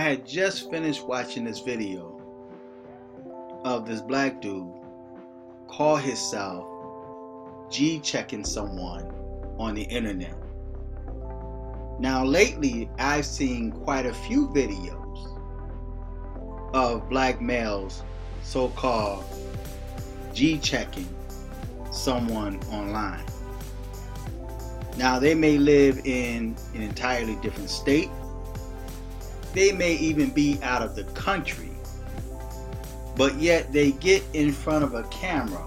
had just finished watching this video of this black dude call himself G-checking someone on the internet. Now lately, I've seen quite a few videos of black males so-called G-checking someone online. Now they may live in an entirely different state. They may even be out of the country, but yet they get in front of a camera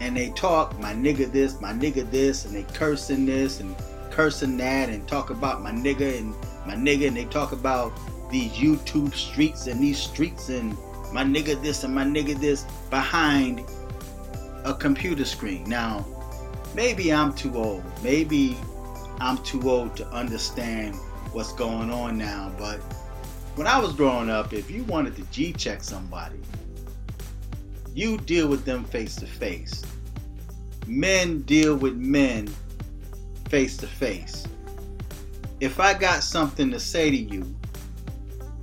and they talk, my nigga this, and they cursing this and cursing that and talk about my nigga, and they talk about these YouTube streets and these streets and my nigga this and my nigga this behind a computer screen. Now, maybe I'm too old. Maybe I'm too old to understand what's going on now, but when I was growing up, if you wanted to G-check somebody, you deal with them face to face. Men deal with men face to face. If I got something to say to you,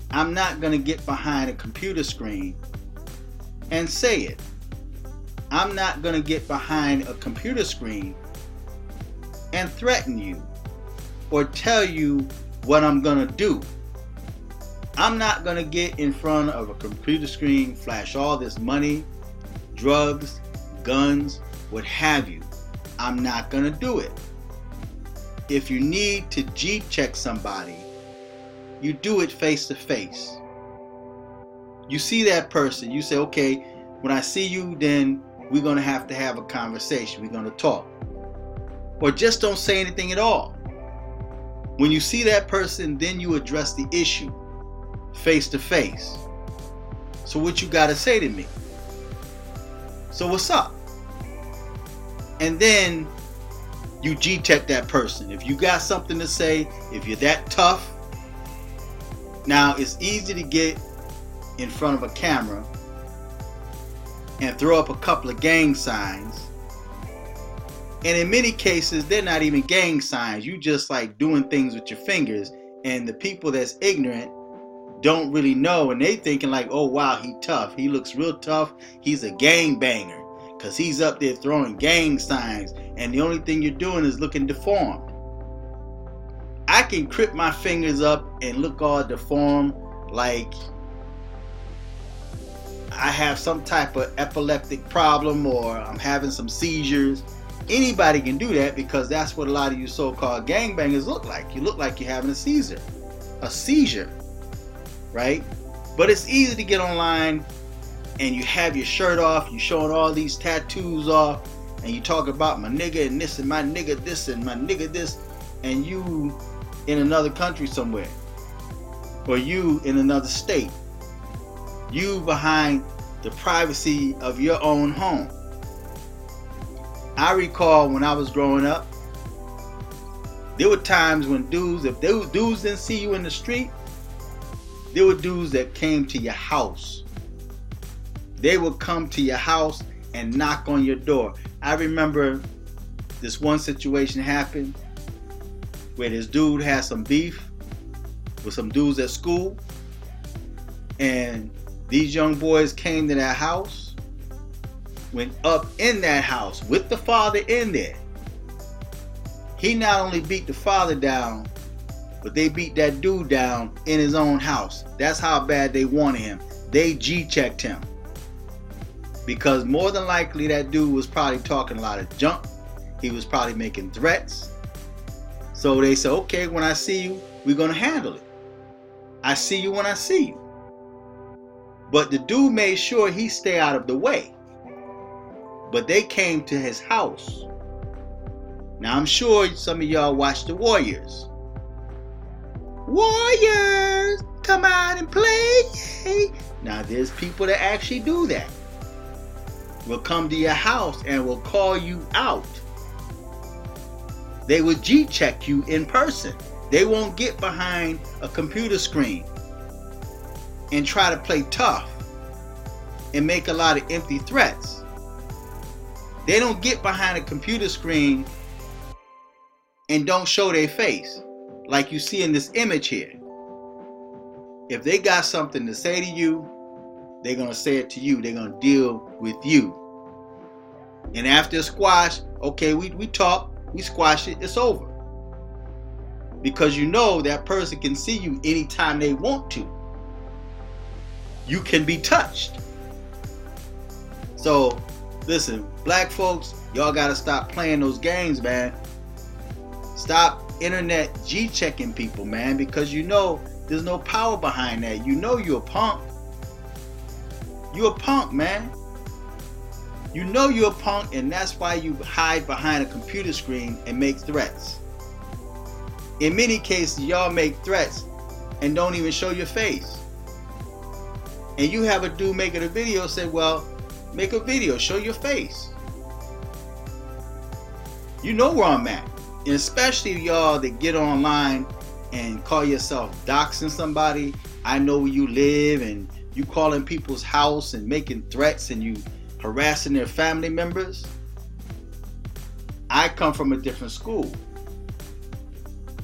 I'm not going to get behind a computer screen and say it. I'm not going to get behind a computer screen and threaten you or tell you what I'm going to do. I'm not going to get in front of a computer screen, flash all this money, drugs, guns, what have you. I'm not going to do it. If you need to G-check somebody, you do it face to face. You see that person, you say, okay, when I see you, then we're going to have a conversation. We're going to talk. Or just don't say anything at all. When you see that person, then you address the issue face to face. So what you got to say to me? So what's up? And then you G-check that person. If you got something to say, if you're that tough. Now, it's easy to get in front of a camera and throw up a couple of gang signs. And in many cases, they're not even gang signs. You just like doing things with your fingers. And the people that's ignorant don't really know. And they thinking like, oh, wow, he tough. He looks real tough. He's a gang banger. Because he's up there throwing gang signs. And the only thing you're doing is looking deformed. I can crip my fingers up and look all deformed like I have some type of epileptic problem or I'm having some seizures. Anybody can do that because that's what a lot of you so-called gangbangers look like. You look like you're having a seizure, right? But it's easy to get online and you have your shirt off, you showing all these tattoos off, and you talk about my nigga and this and my nigga this and my nigga this, and you in another country somewhere, or you in another state, you behind the privacy of your own home. I recall when I was growing up, there were times when dudes didn't see you in the street, there were dudes that came to your house. They would come to your house and knock on your door. I remember this one situation happened where this dude had some beef with some dudes at school, and these young boys came to that house, went up in that house with the father in there. He not only beat the father down, but they beat that dude down in his own house. That's how bad they wanted him. They G-checked him. Because more than likely that dude was probably talking a lot of junk. He was probably making threats. So they said, okay, when I see you, we're going to handle it. I see you when I see you. But the dude made sure he stay out of the way. But they came to his house. Now I'm sure some of y'all watch the Warriors. Warriors, come out and play. Now there's people that actually do that. Will come to your house and will call you out. They will G-check you in person. They won't get behind a computer screen and try to play tough and make a lot of empty threats. They don't get behind a computer screen and don't show their face like you see in this image here. if they got something to say to you, they're going to say it to you. They're going to deal with you. And after a squash, okay, we talk, we squash it, it's over. Because you know that person can see you anytime they want to. You can be touched. So, listen, black folks, y'all got to stop playing those games, man. Stop internet G-checking people, man, because you know there's no power behind that. You know you're a punk. You're a punk, man. You know you're a punk, and that's why you hide behind a computer screen and make threats. In many cases, y'all make threats and don't even show your face. And you have a dude making a video say, well, make a video, show your face. You know where I'm at. And especially y'all that get online and call yourself doxing somebody. I know where you live, and you calling people's house and making threats, and you harassing their family members. I come from a different school.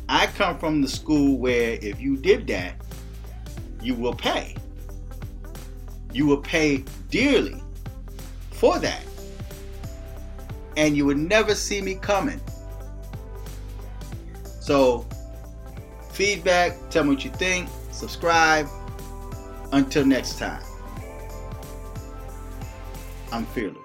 I come from the school where if you did that, you will pay. You will pay dearly for that. And you would never see me coming. So, feedback, tell me what you think, subscribe. Until next time, I'm fearless.